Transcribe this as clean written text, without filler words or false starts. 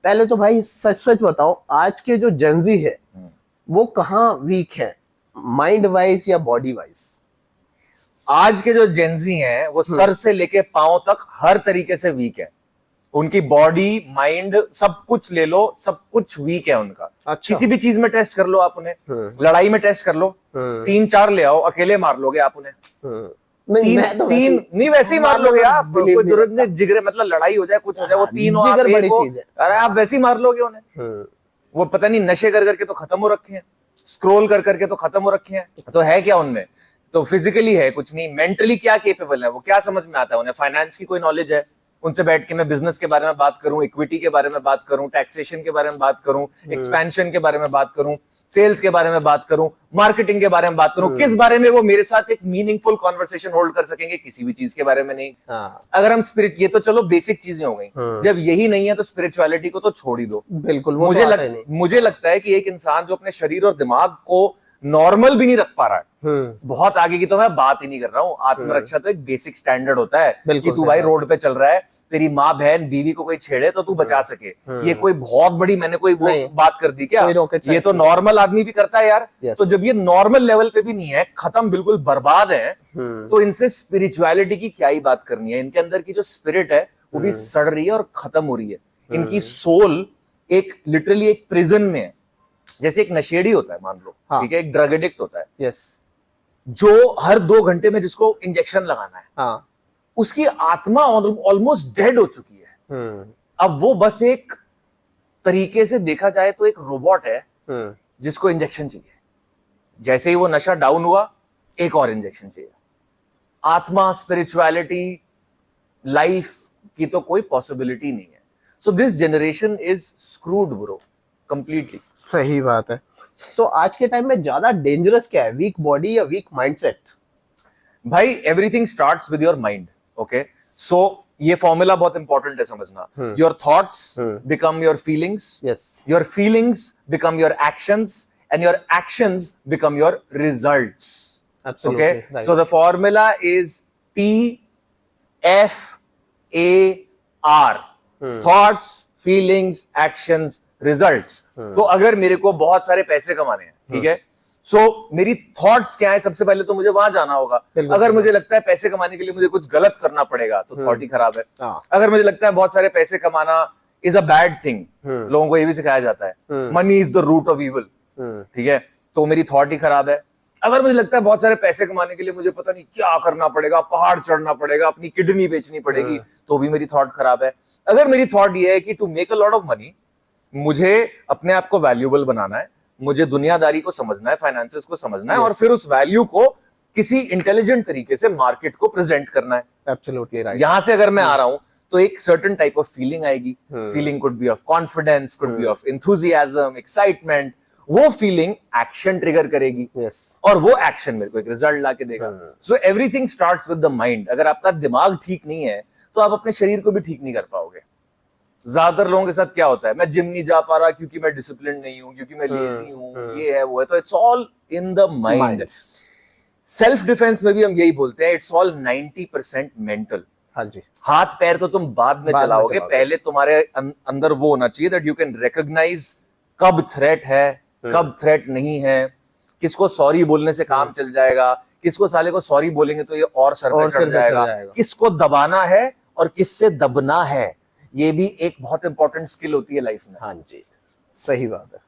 पहले तो भाई सच सच बताओ, आज के जो जेंजी है वो कहाँ वीक है, माइंड वाइज या बॉडी वाइज? आज के जो जेंजी हैं वो सर से लेके पांव तक हर तरीके से वीक है। उनकी बॉडी माइंड सब कुछ ले लो, सब कुछ वीक है उनका। अच्छा। किसी भी चीज में टेस्ट कर लो आप उन्हें, लड़ाई में टेस्ट कर लो, 3-4 ले आओ, अकेले मार लोगे आप उन्हें। नहीं, मैं तो नहीं वैसे ही मार लोगे आप, कोई जरूरत नहीं जिगरे, मतलब लड़ाई हो जाए कुछ हो जाए, वो तीनों जिगर बड़ी चीज है। अरे आप वैसे ही मार लोगे उन्हें। वो पता नहीं नशे कर करके तो खत्म हो रखे हैं, स्क्रोल कर करके तो खत्म हो रखे हैं, तो है क्या उनमें? तो फिजिकली है कुछ नहीं, मेंटली क्या केपेबल है, वो क्या समझ में आता है उन्हें? फाइनेंस की कोई नॉलेज है? उनसे बैठ के मैं बिजनेस के बारे में बात करूं, इक्विटी के बारे में बात करूं, टैक्सेशन के बारे में बात करूं, एक्सपेंशन के बारे में बात करूं, सेल्स के बारे में बात करूं, मार्केटिंग के बारे में बात करूं, किस बारे में वो मेरे साथ एक मीनिंगफुल कॉन्वर्सेशन होल्ड कर सकेंगे? किसी भी चीज के बारे में नहीं। अगर हम स्पिरिट, ये तो चलो बेसिक चीजें हो गई, जब यही नहीं है तो स्पिरिचुअलिटी को तो छोड़ ही दो। बिल्कुल। मुझे लगता है कि एक इंसान जो अपने शरीर और दिमाग को नॉर्मल भी नहीं रख पा रहा है, बहुत आगे की तो मैं बात ही नहीं कर रहा हूँ। आत्मरक्षा तो एक बेसिक स्टैंडर्ड होता है कि तू भाई रोड पे चल रहा है, तेरी माँ बहन बीवी को कोई छेड़े तो तू बचा सके। ये कोई बहुत बड़ी मैंने कोई वो बात कर दी क्या? ये तो नॉर्मल आदमी भी करता है यार। तो जब ये नॉर्मल लेवल पे भी नहीं है, खत्म, बिल्कुल बर्बाद है, तो इनसे स्पिरिचुअलिटी की क्या ही बात करनी है? इनके अंदर की जो स्पिरिट है वो भी सड़ रही है और खत्म हो रही है। इनकी सोल एक लिटरली एक प्रिजन में है। जैसे एक नशेड़ी होता है मान लो, ठीक है, एक ड्रग एडिक्ट होता है, यस, जो हर 2 घंटे में जिसको इंजेक्शन लगाना है, उसकी आत्मा ऑलमोस्ट डेड हो चुकी है। अब वो बस एक तरीके से देखा जाए तो एक रोबोट है जिसको इंजेक्शन चाहिए। जैसे ही वो नशा डाउन हुआ, एक और इंजेक्शन चाहिए। आत्मा, स्पिरिचुअलिटी, लाइफ की तो कोई पॉसिबिलिटी नहीं है। So this generation is screwed bro, completely. सही बात है। तो आज के टाइम में ज्यादा डेंजरस क्या है, वीक बॉडी या वीक माइंडसेट? भाई everything starts with your mind. Okay, so ये फॉर्मूला बहुत इंपॉर्टेंट है समझना। Your thoughts become your feelings, your feelings become your actions, and your actions become your results. Okay, so the formula is TFAR, thoughts, feelings, actions, results. तो अगर मेरे को बहुत सारे पैसे कमाने हैं, ठीक है, सो मेरी थॉट्स क्या है? सबसे पहले तो मुझे वहां जाना होगा। अगर मुझे लगता है पैसे कमाने के लिए मुझे कुछ गलत करना पड़ेगा तो थॉट ही खराब है। अगर मुझे लगता है बहुत सारे पैसे कमाना इज अ बैड थिंग, लोगों को ये भी सिखाया जाता है, money is the root of evil, ठीक है, तो मेरी थॉट ही खराब है। अगर मुझे लगता है बहुत सारे पैसे कमाने के लिए मुझे पता नहीं क्या करना पड़ेगा, पहाड़ चढ़ना पड़ेगा, अपनी किडनी बेचनी पड़ेगी, तो भी मेरी थॉट खराब है। अगर मेरी थॉट ये है कि to make a lot of money, मुझे अपने आप को वैल्यूएबल बनाना है, मुझे दुनियादारी को समझना है, फाइनेंसेस को समझना है, और फिर उस वैल्यू को किसी इंटेलिजेंट तरीके से मार्केट को प्रेजेंट करना है। Absolutely right. यहां से अगर मैं आ रहा हूं तो एक सर्टेन टाइप ऑफ फीलिंग आएगी। Feeling could be of confidence, could be of enthusiasm, excitement. वो फीलिंग एक्शन ट्रिगर करेगी, और वो एक्शन मेरे को एक रिजल्ट ला के देगा। So everything starts with the mind. अगर आपका दिमाग ठीक नहीं है तो आप अपने शरीर को भी ठीक नहीं कर पाओगे। ज्यादातर लोगों के साथ क्या होता है, मैं जिम नहीं जा पा रहा क्योंकि मैं डिसिप्लिन नहीं हूं, क्योंकि मैं लेजी हूं, ये है वो है। तो it's all in the mind. Self defence में भी हम यही बोलते हैं, इट्स ऑल 90% मेंटल। हाँ जी। हाथ पैर तो तुम बाद में चलाओगे, पहले तुम्हारे अंदर वो होना चाहिए दैट यू कैन रिकॉग्नाइज कब थ्रेट है, कब थ्रेट नहीं है, किसको सॉरी बोलने से काम चल जाएगा, किसको साले को सॉरी बोलेंगे तो ये और सर पे चढ़ जाएगा, किसको दबाना है और किससे दबना है। ये भी एक बहुत इंपॉर्टेंट स्किल होती है लाइफ में। हाँ जी, सही बात है।